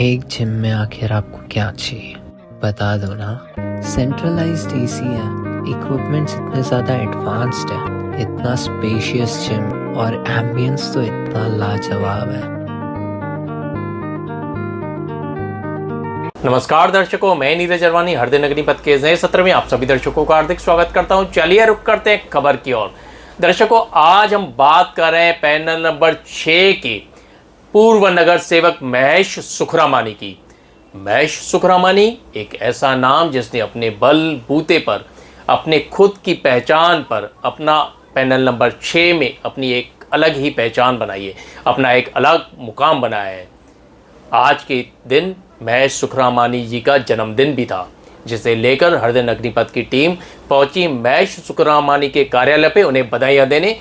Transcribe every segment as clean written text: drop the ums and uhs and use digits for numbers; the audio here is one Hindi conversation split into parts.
एक जिम में आखिर आपको क्या चाहिए बता दो ना। सेंट्रलाइज्ड एसी है, इक्विपमेंट्स इतने ज़्यादा एडवांस्ड है, इतना स्पेशियस जिम और एम्बियंस तो इतना लाजवाब है। नमस्कार दर्शकों, मैं नीरज अरवानी हर दिन अग्निपथ के नए सत्र में आप सभी दर्शकों का हार्दिक स्वागत करता हूं। चलिए रुक करते हैं खबर की ओर। दर्शकों, आज हम बात कर रहे हैं पैनल नंबर 6 की पूर्व नगर सेवक महेश सुखरामानी की। महेश सुखरामानी एक ऐसा नाम जिसने अपने बल बूते पर, अपने खुद की पहचान पर, अपना पैनल नंबर 6 में अपनी एक अलग ही पहचान बनाई है, अपना एक अलग मुकाम बनाया है। आज के दिन महेश सुखरामानी जी का जन्मदिन भी था, जिसे लेकर हर दिन अग्निपथ की टीम पहुंची महेश सुखरामानी के कार्यालय पे उन्हें बधाइयां देने।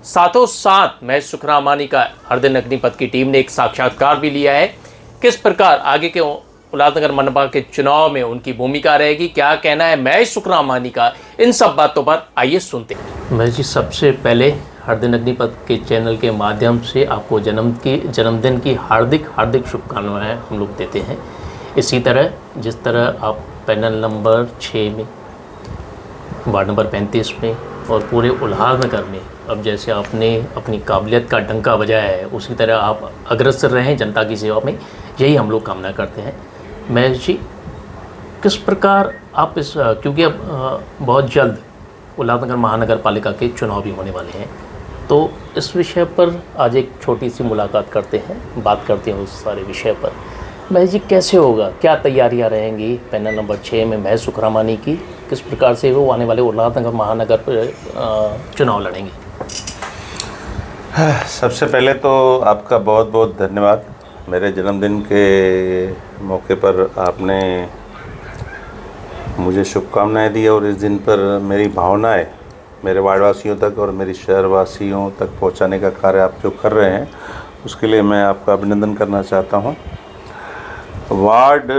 साथों साथ महेश सुखरामानी का हर दिन अग्निपथ की टीम ने एक साक्षात्कार भी लिया है। किस प्रकार आगे के उल्लासनगर मनपा के चुनाव में उनकी भूमिका रहेगी, क्या कहना है महेश सुखरामानी का, इन सब बातों पर आइए सुनते हैं। महेश जी, सबसे पहले हर दिन अग्निपथ के चैनल के माध्यम से आपको जन्मदिन की हार्दिक शुभकामनाएं हम लोग देते हैं। इसी तरह जिस तरह आप पैनल नंबर 6 में, वार्ड नंबर 35 में और पूरे उल्लासनगर में अब जैसे आपने अपनी काबिलियत का डंका बजाया है, उसी तरह आप अग्रसर रहें जनता की सेवा में, यही हम लोग कामना करते हैं। महेश जी, किस प्रकार आप इस, क्योंकि अब बहुत जल्द उल्लासनगर महानगर पालिका के चुनाव भी होने वाले हैं, तो इस विषय पर आज एक छोटी सी मुलाकात करते हैं, बात करते हैं उस सारे विषय पर। महेश जी, कैसे होगा, क्या तैयारियां रहेंगी पैनल नंबर 6 में महेश सुखरामानी की, किस प्रकार से वो आने वाले उल्लासनगर महानगर पर चुनाव लड़ेंगे? सबसे पहले तो आपका बहुत बहुत धन्यवाद। मेरे जन्मदिन के मौके पर आपने मुझे शुभकामनाएं दी और इस दिन पर मेरी भावनाएं मेरे वार्डवासियों तक और मेरी शहरवासियों तक पहुंचाने का कार्य आप जो कर रहे हैं, उसके लिए मैं आपका अभिनंदन करना चाहता हूं। वार्ड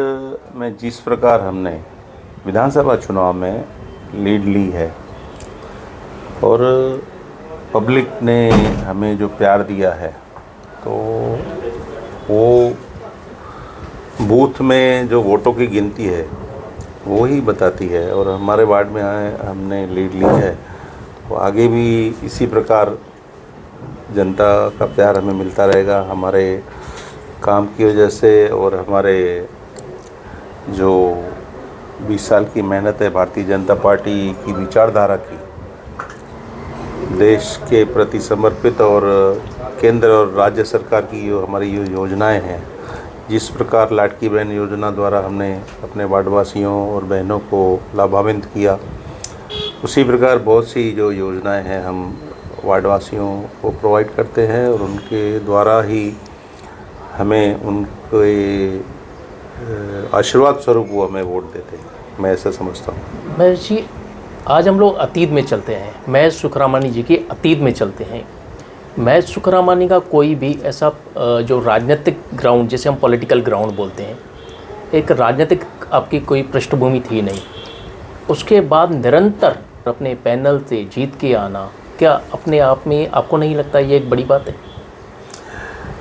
में जिस प्रकार हमने विधानसभा चुनाव में लीड ली है और पब्लिक ने हमें जो प्यार दिया है, तो वो बूथ में जो वोटों की गिनती है वो ही बताती है। और हमारे वार्ड में हमने लीड ली है, तो आगे भी इसी प्रकार जनता का प्यार हमें मिलता रहेगा। हमारे काम की वजह से और हमारे जो 20 साल की मेहनत है भारतीय जनता पार्टी की विचारधारा की, देश के प्रति समर्पित, और केंद्र और राज्य सरकार की जो हमारी ये योजनाएं हैं, जिस प्रकार लाडकी बहन योजना द्वारा हमने अपने वार्डवासियों और बहनों को लाभान्वित किया, उसी प्रकार बहुत सी जो योजनाएं हैं हम वार्डवासियों को प्रोवाइड करते हैं और उनके द्वारा ही हमें उनके आशीर्वाद स्वरूप वो हमें वोट देते हैं। मैं ऐसा समझता हूँ। महेश जी, आज हम लोग अतीत में चलते हैं, महेश सुखरामानी जी के अतीत में चलते हैं। महेश सुखरामानी का कोई भी ऐसा जो राजनीतिक ग्राउंड, जिसे हम पॉलिटिकल ग्राउंड बोलते हैं, एक राजनीतिक आपकी कोई पृष्ठभूमि थी नहीं। उसके बाद निरंतर अपने पैनल से जीत के आना, क्या अपने आप में आपको नहीं लगता ये एक बड़ी बात है?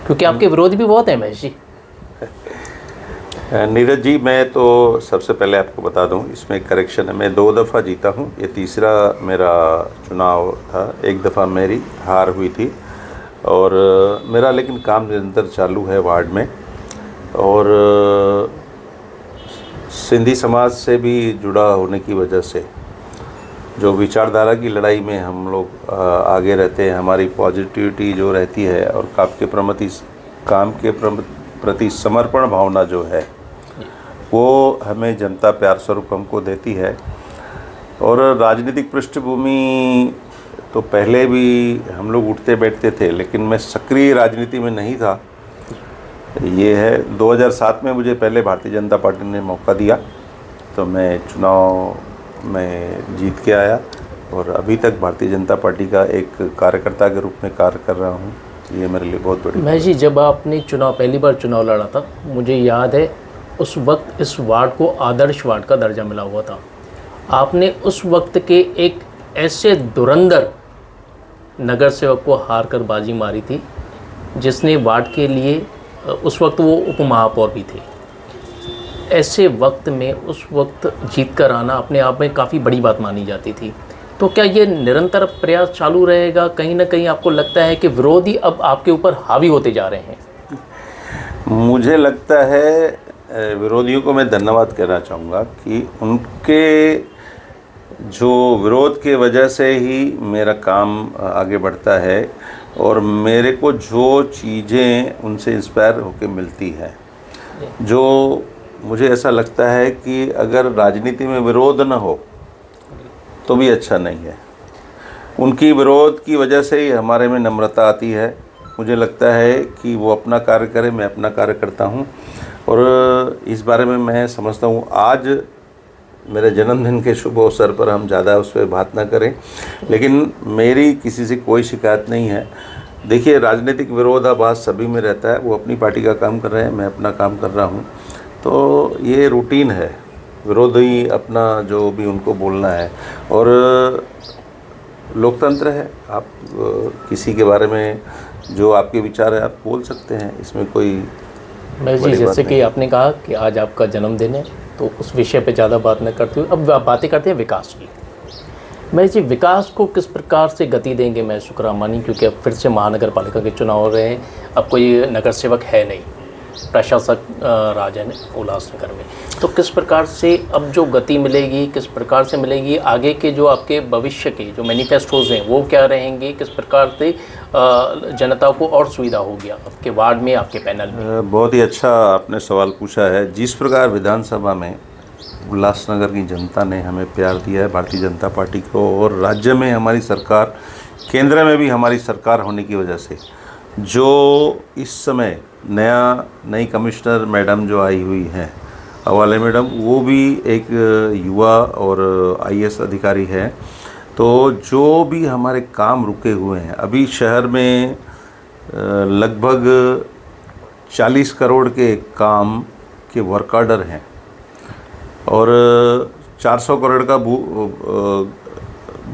क्योंकि आपके विरोधी भी बहुत हैं महेश जी। नीरज जी, मैं तो सबसे पहले आपको बता दूं, इसमें करेक्शन है, मैं 2 दफ़ा जीता हूं, ये तीसरा मेरा चुनाव था। एक दफ़ा मेरी हार हुई थी और मेरा लेकिन काम निरंतर चालू है वार्ड में, और सिंधी समाज से भी जुड़ा होने की वजह से जो विचारधारा की लड़ाई में हम लोग आगे रहते हैं, हमारी पॉजिटिविटी जो रहती है और काम के प्रति समर्पण भावना जो है, वो हमें जनता प्यार स्वरूप हमको देती है। और राजनीतिक पृष्ठभूमि तो पहले भी हम लोग उठते बैठते थे, लेकिन मैं सक्रिय राजनीति में नहीं था। ये है 2007 में मुझे पहले भारतीय जनता पार्टी ने मौका दिया, तो मैं चुनाव में जीत के आया और अभी तक भारतीय जनता पार्टी का एक कार्यकर्ता के रूप में कार्य कर रहा हूँ। ये मेरे लिए बहुत बड़ी। महेश जी, जब आपने पहली बार चुनाव लड़ा था, मुझे याद है उस वक्त इस वार्ड को आदर्श वार्ड का दर्जा मिला हुआ था। आपने उस वक्त के एक ऐसे धुरंधर नगर सेवक को हार कर बाजी मारी थी, जिसने वार्ड के लिए उस वक्त वो उप महापौर भी थे। ऐसे वक्त में उस वक्त जीत कर आना अपने आप में काफ़ी बड़ी बात मानी जाती थी। तो क्या ये निरंतर प्रयास चालू रहेगा? कहीं ना कहीं आपको लगता है कि विरोधी अब आपके ऊपर हावी होते जा रहे हैं? मुझे लगता है विरोधियों को मैं धन्यवाद कहना चाहूँगा कि उनके जो विरोध के वजह से ही मेरा काम आगे बढ़ता है और मेरे को जो चीज़ें उनसे इंस्पायर होकर मिलती है, जो मुझे ऐसा लगता है कि अगर राजनीति में विरोध न हो तो भी अच्छा नहीं है। उनकी विरोध की वजह से ही हमारे में नम्रता आती है। मुझे लगता है कि वो अपना कार्य करे, मैं अपना कार्य करता हूँ और इस बारे में मैं समझता हूँ आज मेरे जन्मदिन के शुभ अवसर पर हम ज़्यादा उस पर बात ना करें, लेकिन मेरी किसी से कोई शिकायत नहीं है। देखिए, राजनीतिक विरोधाभास सभी में रहता है। वो अपनी पार्टी का काम कर रहे हैं, मैं अपना काम कर रहा हूँ, तो ये रूटीन है। विरोधी अपना जो भी उनको बोलना है और लोकतंत्र है। आप किसी के बारे में जो आपके विचार है आप बोल सकते हैं, इसमें कोई मैं जी जैसे कि आपने कहा कि आज आपका जन्मदिन है तो उस विषय पे ज़्यादा बात न करते हुए अब बातें करते हैं विकास की। मैं जी विकास को किस प्रकार से गति देंगे मैं शुक्र अमानी, क्योंकि अब फिर से महानगर पालिका के चुनाव हो रहे हैं। अब कोई नगर सेवक है नहीं, प्रशासक राज है उल्लासनगर में, तो किस प्रकार से अब जो गति मिलेगी, किस प्रकार से मिलेगी? आगे के जो आपके भविष्य के जो मैनिफेस्टोज हैं वो क्या रहेंगे? किस प्रकार से जनता को और सुविधा होगी आपके वार्ड में, आपके पैनल में? बहुत ही अच्छा आपने सवाल पूछा है। जिस प्रकार विधानसभा में उल्लासनगर की जनता ने हमें प्यार दिया है, भारतीय जनता पार्टी को, और राज्य में हमारी सरकार, केंद्र में भी हमारी सरकार होने की वजह से जो इस समय नई कमिश्नर मैडम जो आई हुई हैं, अवाले मैडम, वो भी एक युवा और आईएएस अधिकारी है। तो जो भी हमारे काम रुके हुए हैं, अभी शहर में लगभग 40 करोड़ के काम के वर्क ऑर्डर हैं और 400 करोड़ का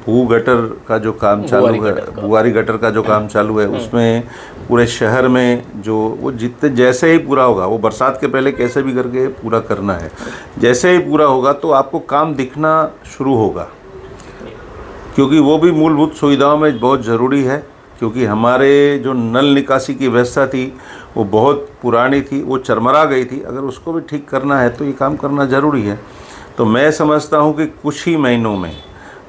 भू गटर का जो काम चालू है, बुआरी गटर का जो काम चालू है, उसमें पूरे शहर में जो वो जितने जैसे ही पूरा होगा, वो बरसात के पहले कैसे भी करके पूरा करना है, जैसे ही पूरा होगा तो आपको काम दिखना शुरू होगा, क्योंकि वो भी मूलभूत सुविधाओं में बहुत ज़रूरी है। क्योंकि हमारे जो नल निकासी की व्यवस्था थी वो बहुत पुरानी थी, वो चरमरा गई थी। अगर उसको भी ठीक करना है तो ये काम करना ज़रूरी है। तो मैं समझता हूँ कि कुछ ही महीनों में,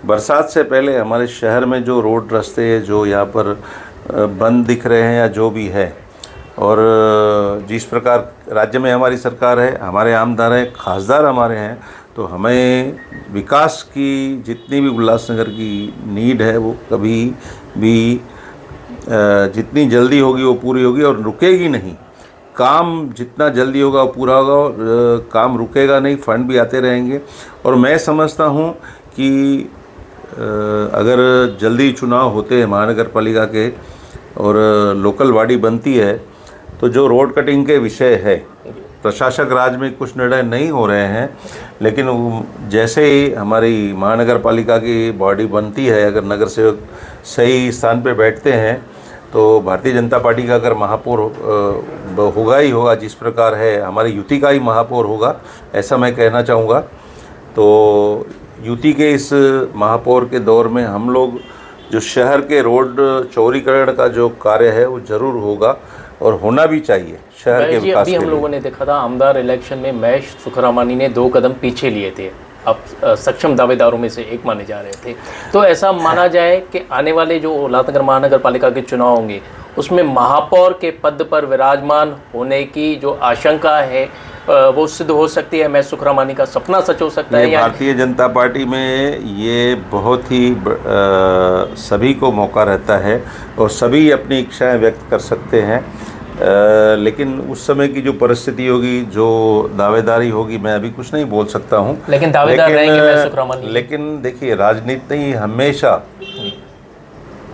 बरसात से पहले, हमारे शहर में जो रोड रास्ते जो यहाँ पर बंद दिख रहे हैं या जो भी है, और जिस प्रकार राज्य में हमारी सरकार है, हमारे आमदार हैं, खासदार हमारे हैं, तो हमें विकास की जितनी भी उल्लासनगर की नीड है वो कभी भी जितनी जल्दी होगी वो पूरी होगी और रुकेगी नहीं। काम जितना जल्दी होगा वो पूरा होगा और काम रुकेगा नहीं, फंड भी आते रहेंगे। और मैं समझता हूँ कि अगर जल्दी चुनाव होते हैं महानगर पालिका के और लोकल बॉडी बनती है, तो जो रोड कटिंग के विषय है, प्रशासक राज में कुछ निर्णय नहीं हो रहे हैं, लेकिन जैसे ही हमारी महानगर पालिका की बॉडी बनती है, अगर नगर सेवक सही स्थान पे बैठते हैं, तो भारतीय जनता पार्टी का अगर महापौर होगा ही होगा, जिस प्रकार है हमारी युति का ही महापौर होगा, ऐसा मैं कहना चाहूँगा। तो युति के इस महापौर के दौर में हम लोग जो शहर के रोड चौड़ीकरण का जो कार्य है वो ज़रूर होगा और होना भी चाहिए शहर के विकास के लिए। अभी हम लोगों ने देखा था आमदार इलेक्शन में महेश सुखरामानी ने 2 कदम पीछे लिए थे, अब सक्षम दावेदारों में से एक माने जा रहे थे। तो ऐसा माना जाए कि आने वाले जो उल्लासनगर महानगर पालिका के चुनाव होंगे उसमें महापौर के पद पर विराजमान होने की जो आशंका है वो सिद्ध हो सकती है। महेश सुखरामानी का सपना सच हो सकता है। भारतीय जनता पार्टी में ये बहुत ही सभी को मौका रहता है और सभी अपनी इच्छाएं व्यक्त कर सकते हैं, लेकिन उस समय की जो परिस्थिति होगी, जो दावेदारी होगी, मैं अभी कुछ नहीं बोल सकता हूँ, लेकिन दावेदार रहेंगे महेश सुखरामानी। लेकिन देखिए, राजनीति हमेशा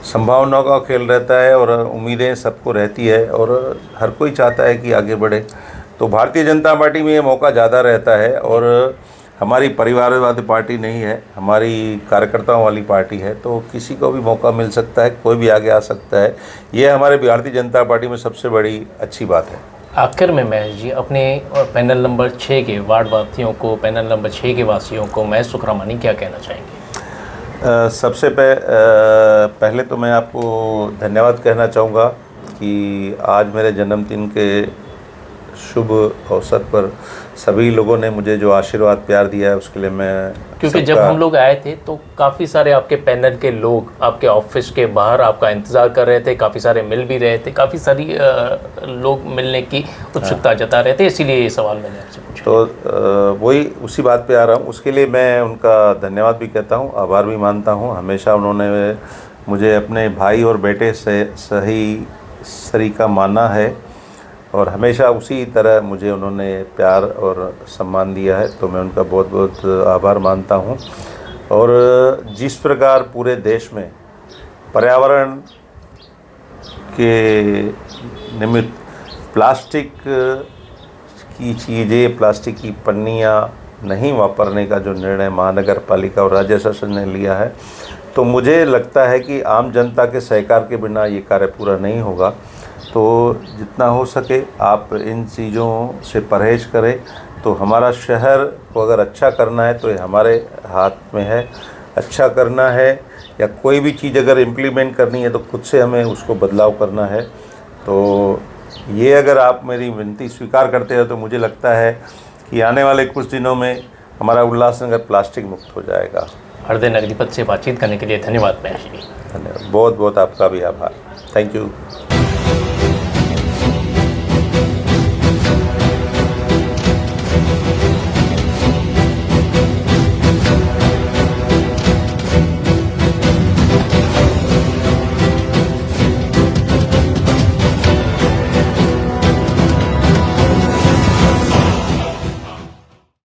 संभावनाओं का खेल रहता है और उम्मीदें सबको रहती है और हर कोई चाहता है कि आगे बढ़े। तो भारतीय जनता पार्टी में ये मौका ज़्यादा रहता है और हमारी परिवारवादी पार्टी नहीं है, हमारी कार्यकर्ताओं वाली पार्टी है, तो किसी को भी मौका मिल सकता है, कोई भी आगे आ सकता है। ये हमारे भारतीय जनता पार्टी में सबसे बड़ी अच्छी बात है। आखिर में महेश जी अपने पैनल नंबर 6 के वार्ड वासियों को, पैनल नंबर 6 के वासियों को महेश सुखरामानी क्या कहना चाहेंगे? सबसे पहले तो मैं आपको धन्यवाद कहना चाहूँगा कि आज मेरे जन्मदिन के शुभ अवसर पर सभी लोगों ने मुझे जो आशीर्वाद प्यार दिया है उसके लिए मैं, क्योंकि जब हम लोग आए थे तो काफ़ी सारे आपके पैनल के लोग आपके ऑफिस के बाहर आपका इंतज़ार कर रहे थे, काफ़ी सारे मिल भी रहे थे, काफ़ी सारी लोग मिलने की उत्सुकता जता रहे थे, इसीलिए ये सवाल मैंने आपसे पूछा। तो वही उसी बात पे आ रहा हूँ, उसके लिए मैं उनका धन्यवाद भी कहता हूँ, आभार भी मानता हूँ। हमेशा उन्होंने मुझे अपने भाई और बेटे से सही सरीका माना है और हमेशा उसी तरह मुझे उन्होंने प्यार और सम्मान दिया है, तो मैं उनका बहुत बहुत आभार मानता हूँ। और जिस प्रकार पूरे देश में पर्यावरण के निमित्त प्लास्टिक की चीज़ें, प्लास्टिक की पन्नियाँ नहीं वापरने का जो निर्णय महानगर पालिका और राज्य शासन ने लिया है, तो मुझे लगता है कि आम जनता के सहकार के बिना ये कार्य पूरा नहीं होगा। तो जितना हो सके आप इन चीज़ों से परहेज करें, तो हमारा शहर को अगर अच्छा करना है तो ये हमारे हाथ में है। अच्छा करना है या कोई भी चीज़ अगर इम्प्लीमेंट करनी है तो खुद से हमें उसको बदलाव करना है। तो ये अगर आप मेरी विनती स्वीकार करते हो तो मुझे लगता है कि आने वाले कुछ दिनों में हमारा उल्लासनगर प्लास्टिक मुक्त हो जाएगा। हृदय नगरीपथ से बातचीत करने के लिए धन्यवाद महेश जी। धन्यवाद, बहुत बहुत आपका भी आभार। Thank you.